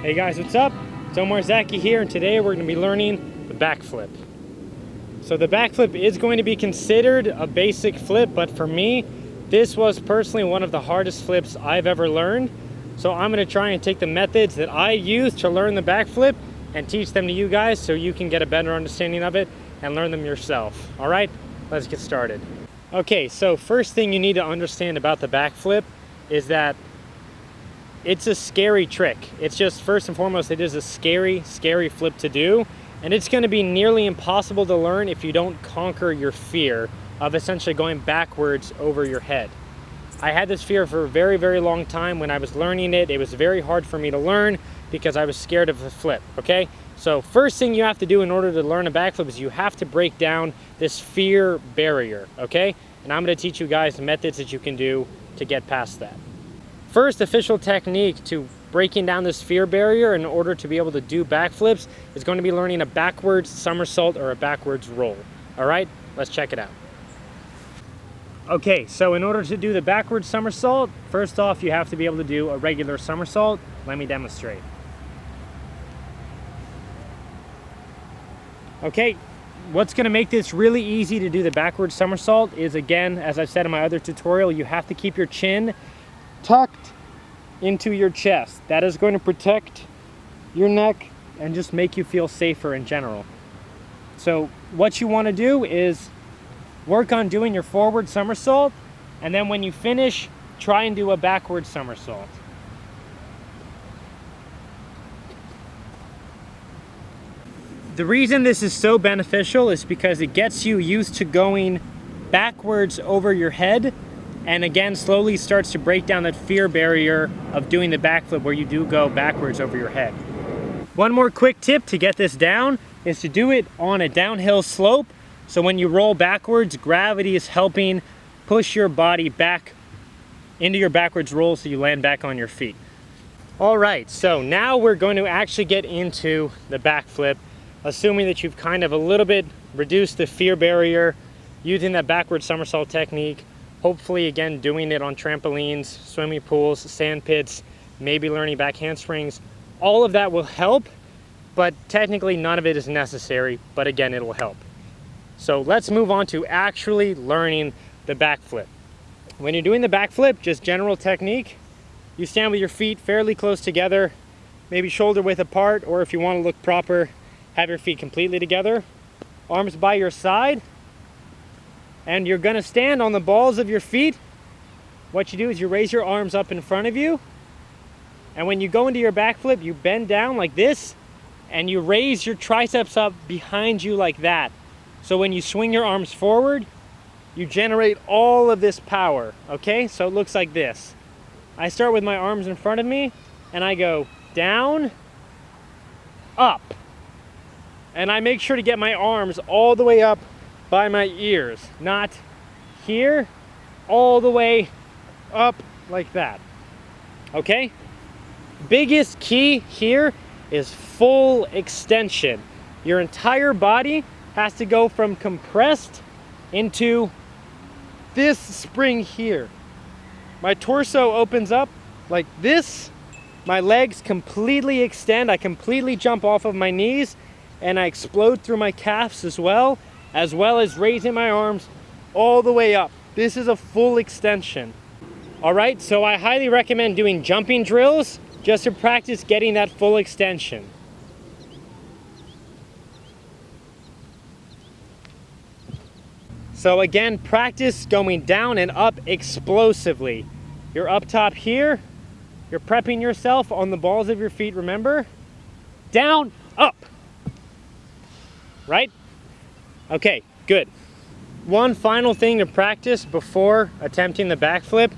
Hey guys, what's up? It's Omar, Zaki here, and today we're going to be learning the backflip. So the backflip is going to be considered a basic flip, but for me, this was personally one of the hardest flips I've ever learned. So I'm going to try and take the methods that I use to learn the backflip and teach them to you guys so you can get a better understanding of it and learn them yourself. All right, let's get started. Okay, so first thing you need to understand about the backflip is that it's a scary trick. It's just, first and foremost, it is a scary flip to do, and it's going to be nearly impossible to learn if you don't conquer your fear of essentially going backwards over your head. I had this fear for a very long time. When I was learning it, it was very hard for me to learn because I was scared of the flip, okay? So first thing you have to do in order to learn a backflip is you have to break down this fear barrier, okay? And I'm going to teach you guys the methods that you can do to get past that. First official technique to breaking down this fear barrier in order to be able to do backflips is going to be learning a backwards somersault or a backwards roll. All right, let's check it out. Okay, so in order to do the backwards somersault, first off, you have to be able to do a regular somersault. Let me demonstrate. Okay, what's going to make this really easy to do the backwards somersault is, again, as I've said in my other tutorial, you have to keep your chin tucked into your chest. That is going to protect your neck and just make you feel safer in general. So what you want to do is work on doing your forward somersault, and then when you finish, try and do a backward somersault. The reason this is so beneficial is because it gets you used to going backwards over your head, and again slowly starts to break down that fear barrier of doing the backflip where you do go backwards over your head. One more quick tip to get this down is to do it on a downhill slope. So when you roll backwards, gravity is helping push your body back into your backwards roll so you land back on your feet. All right, so now we're going to actually get into the backflip, assuming that you've kind of a little bit reduced the fear barrier using that backward somersault technique. Hopefully, again, doing it on trampolines, swimming pools, sand pits, maybe learning back handsprings. All of that will help, but technically none of it is necessary, but again, it'll help. So let's move on to actually learning the backflip. When you're doing the backflip, just general technique, you stand with your feet fairly close together, maybe shoulder width apart, or if you want to look proper, have your feet completely together, arms by your side, and you're gonna stand on the balls of your feet. What you do is you raise your arms up in front of you, and when you go into your backflip, you bend down like this, and you raise your triceps up behind you like that. So when you swing your arms forward, you generate all of this power, okay? So it looks like this. I start with my arms in front of me, and I go down, up. And I make sure to get my arms all the way up by my ears, not here, all the way up like that, okay? Biggest key here is full extension. Your entire body has to go from compressed into this spring here. My torso opens up like this, my legs completely extend, I completely jump off of my knees, and I explode through my calves as well as raising my arms all the way up. This is a full extension. All right, so I highly recommend doing jumping drills just to practice getting that full extension. So again, practice going down and up explosively. You're up top here, you're prepping yourself on the balls of your feet, remember? Down, up. Right? Okay, good. One final thing to practice before attempting the backflip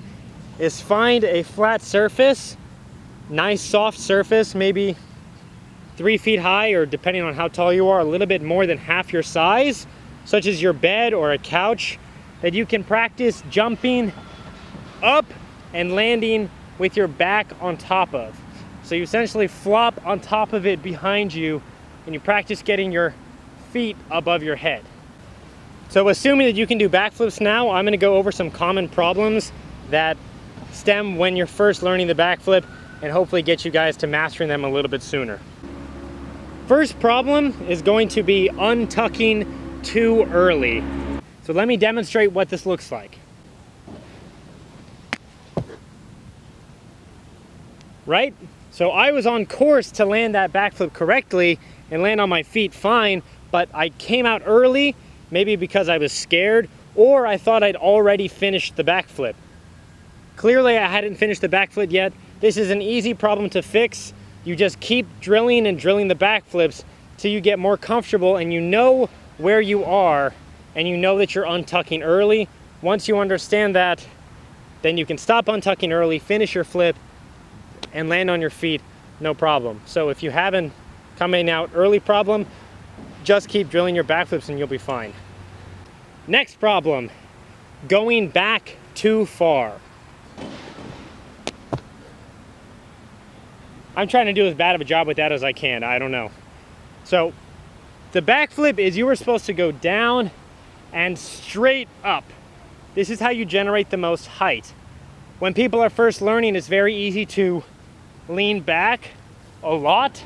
is find a flat surface, nice soft surface, maybe 3 feet high, or depending on how tall you are, a little bit more than half your size, such as your bed or a couch, that you can practice jumping up and landing with your back on top of. So you essentially flop on top of it behind you, and you practice getting your feet above your head. So assuming that you can do backflips now, I'm going to go over some common problems that stem when you're first learning the backflip and hopefully get you guys to mastering them a little bit sooner. First problem is going to be untucking too early. So let me demonstrate what this looks like. Right? So I was on course to land that backflip correctly and land on my feet fine, but I came out early, maybe because I was scared, or I thought I'd already finished the backflip. Clearly I hadn't finished the backflip yet. This is an easy problem to fix. You just keep drilling and drilling the backflips till you get more comfortable and you know where you are and you know that you're untucking early. Once you understand that, then you can stop untucking early, finish your flip, and land on your feet, no problem. So if you haven't coming out early problem, just keep drilling your backflips and you'll be fine. Next problem, going back too far. I'm trying to do as bad of a job with that as I can, I don't know. So the backflip is you were supposed to go down and straight up. This is how you generate the most height. When people are first learning, it's very easy to lean back a lot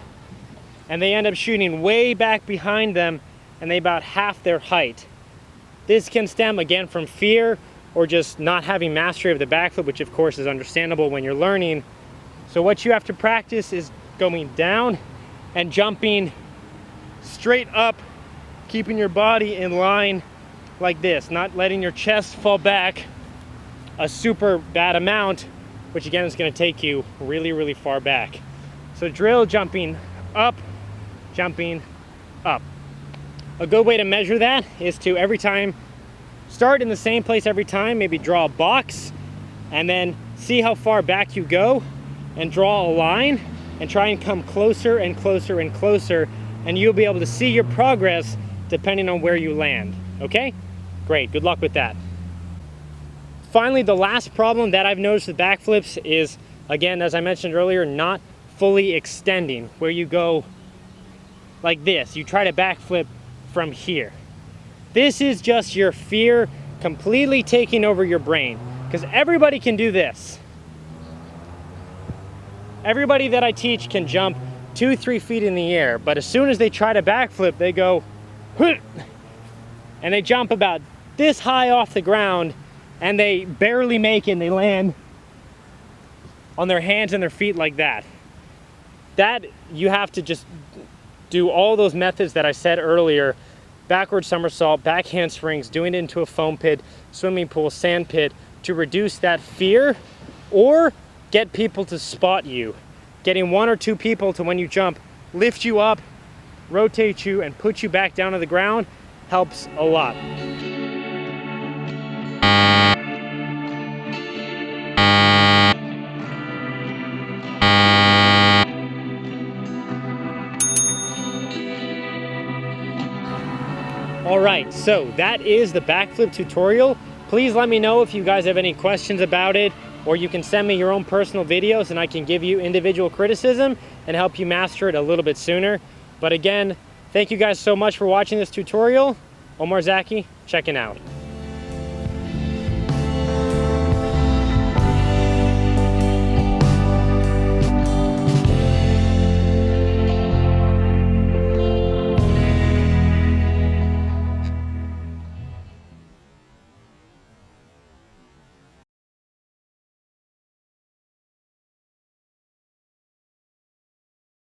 and they end up shooting way back behind them and they about half their height. This can stem again from fear or just not having mastery of the backflip, which of course is understandable when you're learning. So what you have to practice is going down and jumping straight up, keeping your body in line like this, not letting your chest fall back a super bad amount, which again is going to take you really, really far back. So drill jumping up, jumping up. A good way to measure that is to every time start in the same place every time, maybe draw a box and then see how far back you go and draw a line and try and come closer and closer and closer, and you'll be able to see your progress depending on where you land. Okay? Great, good luck with that. Finally, the last problem that I've noticed with backflips is, again, as I mentioned earlier, not fully extending, where you go like this. You try to backflip from here. This is just your fear completely taking over your brain, because everybody can do this. Everybody that I teach can jump 2-3 feet in the air, but as soon as they try to backflip, they go, and they jump about this high off the ground, and they barely make it, and they land on their hands and their feet like that. That, you have to just do all those methods that I said earlier, backward somersault, back handsprings, doing it into a foam pit, swimming pool, sand pit, to reduce that fear, or get people to spot you. Getting 1 or 2 people to, when you jump, lift you up, rotate you, and put you back down to the ground helps a lot. Alright, so that is the backflip tutorial. Please let me know if you guys have any questions about it, or you can send me your own personal videos and I can give you individual criticism and help you master it a little bit sooner. But again, thank you guys so much for watching this tutorial. Omar, Zaki, checking out.